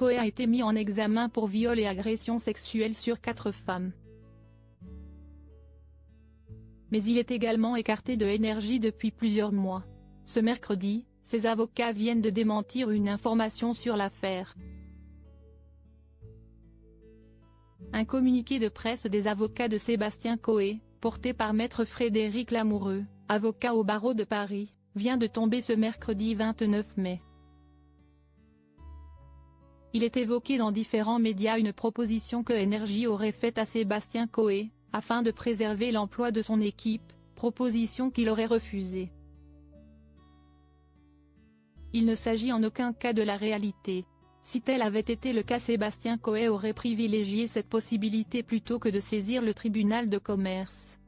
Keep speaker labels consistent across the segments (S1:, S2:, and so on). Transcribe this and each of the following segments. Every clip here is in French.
S1: Coé a été mis en examen pour viol et agression sexuelle sur 4 femmes. Mais il est également écarté de Énergie depuis plusieurs mois. Ce mercredi, ses avocats viennent de démentir une information sur l'affaire. Un communiqué de presse des avocats de Sébastien Coé, porté par Maître Frédéric Lamoureux, avocat au barreau de Paris, vient de tomber ce mercredi 29 mai. Il est évoqué dans différents médias une proposition que Énergie aurait faite à Sébastien Coé, afin de préserver l'emploi de son équipe, proposition qu'il aurait refusée. Il ne s'agit en aucun cas de la réalité. Si tel avait été le cas, Sébastien Coé aurait privilégié cette possibilité plutôt que de saisir le tribunal de commerce.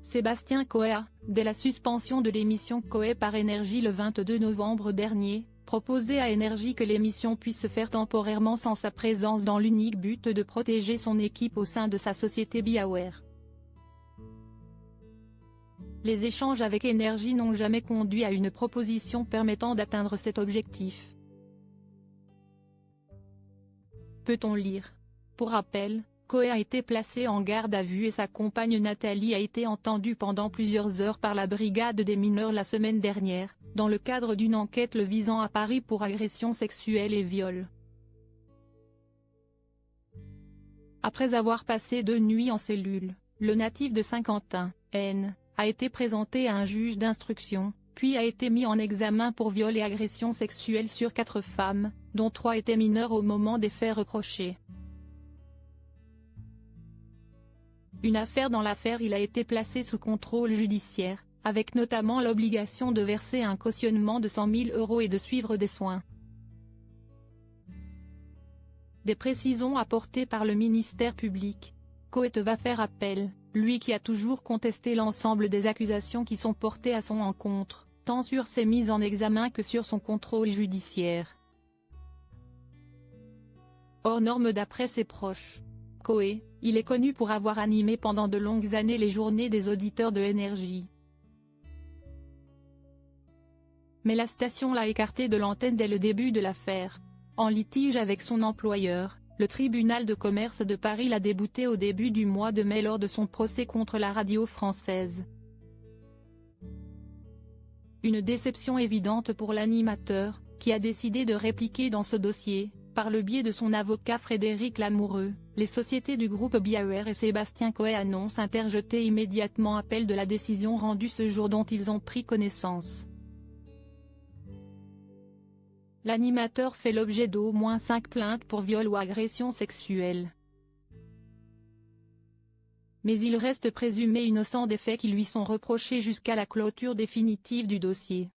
S1: Sébastien Coé a, dès la suspension de l'émission Coé par Énergie le 22 novembre dernier, proposé à Énergie que l'émission puisse se faire temporairement sans sa présence dans l'unique but de protéger son équipe au sein de sa société BioWare. Les échanges avec Énergie n'ont jamais conduit à une proposition permettant d'atteindre cet objectif. Peut-on lire. Pour rappel, Coé a été placé en garde à vue et sa compagne Nathalie a été entendue pendant plusieurs heures par la brigade des mineurs la semaine dernière, dans le cadre d'une enquête le visant à Paris pour agression sexuelle et viol. Après avoir passé 2 nuits en cellule, le natif de Saint-Quentin, N, a été présenté à un juge d'instruction, puis a été mis en examen pour viol et agression sexuelle sur 4 femmes, dont 3 étaient mineures au moment des faits reprochés. Une affaire dans l'affaire, il a été placé sous contrôle judiciaire, avec notamment l'obligation de verser un cautionnement de 100 000 € et de suivre des soins. Des précisions apportées par le ministère public. Coé va faire appel, lui qui a toujours contesté l'ensemble des accusations qui sont portées à son encontre, tant sur ses mises en examen que sur son contrôle judiciaire. Hors norme d'après ses proches. Coé, il est connu pour avoir animé pendant de longues années les journées des auditeurs de Énergie. Mais la station l'a écarté de l'antenne dès le début de l'affaire. En litige avec son employeur, le tribunal de commerce de Paris l'a débouté au début du mois de mai lors de son procès contre la radio française. Une déception évidente pour l'animateur, qui a décidé de répliquer dans ce dossier, par le biais de son avocat Frédéric Lamoureux. Les sociétés du groupe BioWare et Sébastien Coé annoncent interjeter immédiatement appel de la décision rendue ce jour dont ils ont pris connaissance. L'animateur fait l'objet d'au moins 5 plaintes pour viol ou agression sexuelle. Mais il reste présumé innocent des faits qui lui sont reprochés jusqu'à la clôture définitive du dossier.